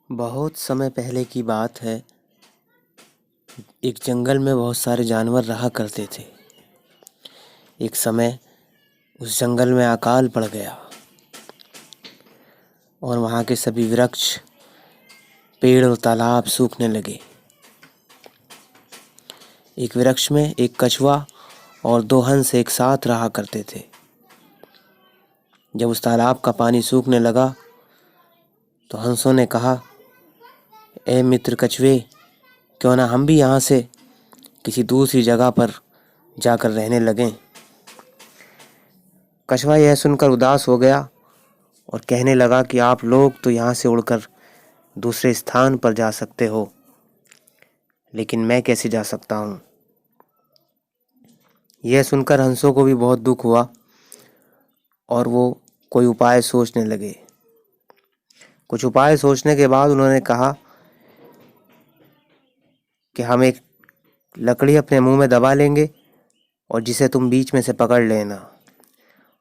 बहुत समय पहले की बात है। एक जंगल में बहुत सारे जानवर रहा करते थे। एक समय उस जंगल में अकाल पड़ गया और वहाँ के सभी वृक्ष, पेड़ और तालाब सूखने लगे। एक वृक्ष में एक कछुआ और दो हंस एक साथ रहा करते थे। जब उस तालाब का पानी सूखने लगा तो हंसों ने कहा, ए मित्र कछुए, क्यों ना हम भी यहाँ से किसी दूसरी जगह पर जाकर रहने लगें। कछुआ यह सुनकर उदास हो गया और कहने लगा कि आप लोग तो यहाँ से उड़कर दूसरे स्थान पर जा सकते हो, लेकिन मैं कैसे जा सकता हूँ। यह सुनकर हंसों को भी बहुत दुख हुआ और वो कोई उपाय सोचने लगे। कुछ उपाय सोचने के बाद उन्होंने कहा कि हम एक लकड़ी अपने मुंह में दबा लेंगे और जिसे तुम बीच में से पकड़ लेना,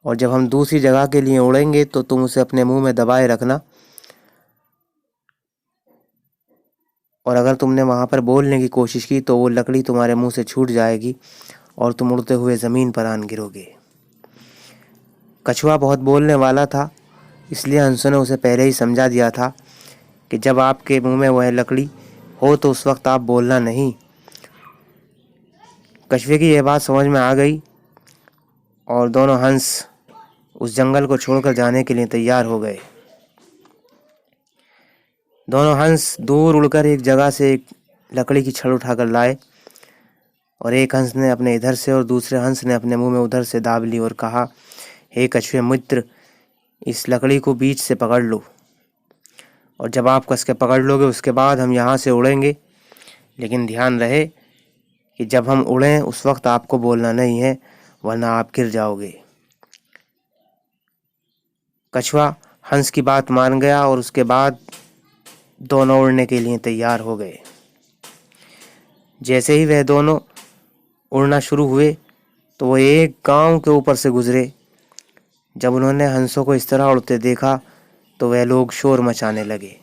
और जब हम दूसरी जगह के लिए उड़ेंगे तो तुम उसे अपने मुंह में दबाए रखना, और अगर तुमने वहाँ पर बोलने की कोशिश की तो वो लकड़ी तुम्हारे मुंह से छूट जाएगी और तुम उड़ते हुए ज़मीन पर आन गिरोगे। कछुआ बहुत बोलने वाला था, इसलिए हंसों ने उसे पहले ही समझा दिया था कि जब आपके मुंह में वह लकड़ी हो तो उस वक्त आप बोलना नहीं। कछुए की यह बात समझ में आ गई और दोनों हंस उस जंगल को छोड़कर जाने के लिए तैयार हो गए। दोनों हंस दूर उड़कर एक जगह से एक लकड़ी की छड़ उठाकर लाए और एक हंस ने अपने इधर से और दूसरे हंस ने अपने मुंह में उधर से दाब ली और कहा, हे कछुए मित्र, इस लकड़ी को बीच से पकड़ लो, और जब आप कस के पकड़ लोगे उसके बाद हम यहाँ से उड़ेंगे, लेकिन ध्यान रहे कि जब हम उड़ें उस वक्त आपको बोलना नहीं है, वरना आप गिर जाओगे। कछुआ हंस की बात मान गया और उसके बाद दोनों उड़ने के लिए तैयार हो गए। जैसे ही वह दोनों उड़ना शुरू हुए तो वो एक गांव के ऊपर से गुजरे। जब उन्होंने हंसों को इस तरह उड़ते देखा तो वह लोग शोर मचाने लगे।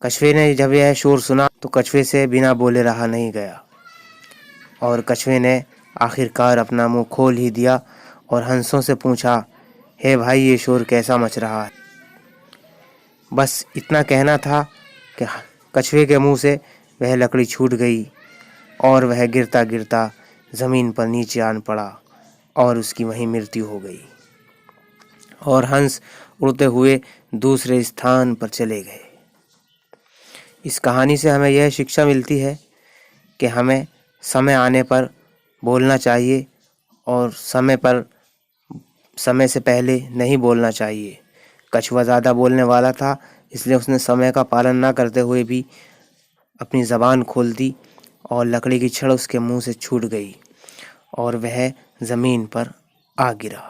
कछुए ने जब यह शोर सुना तो कछुए से बिना बोले रहा नहीं गया और कछुए ने आखिरकार अपना मुंह खोल ही दिया और हंसों से पूछा, हे भाई, ये शोर कैसा मच रहा है। बस इतना कहना था कि कछुए के मुंह से वह लकड़ी छूट गई और वह गिरता गिरता ज़मीन पर नीचे आन पड़ा और उसकी वहीं मृत्यु हो गई और हंस उड़ते हुए दूसरे स्थान पर चले गए। इस कहानी से हमें यह शिक्षा मिलती है कि हमें समय आने पर बोलना चाहिए और समय से पहले नहीं बोलना चाहिए। कछुआ ज़्यादा बोलने वाला था, इसलिए उसने समय का पालन ना करते हुए भी अपनी ज़बान खोल दी और लकड़ी की छड़ उसके मुंह से छूट गई और वह ज़मीन पर आ गिरा।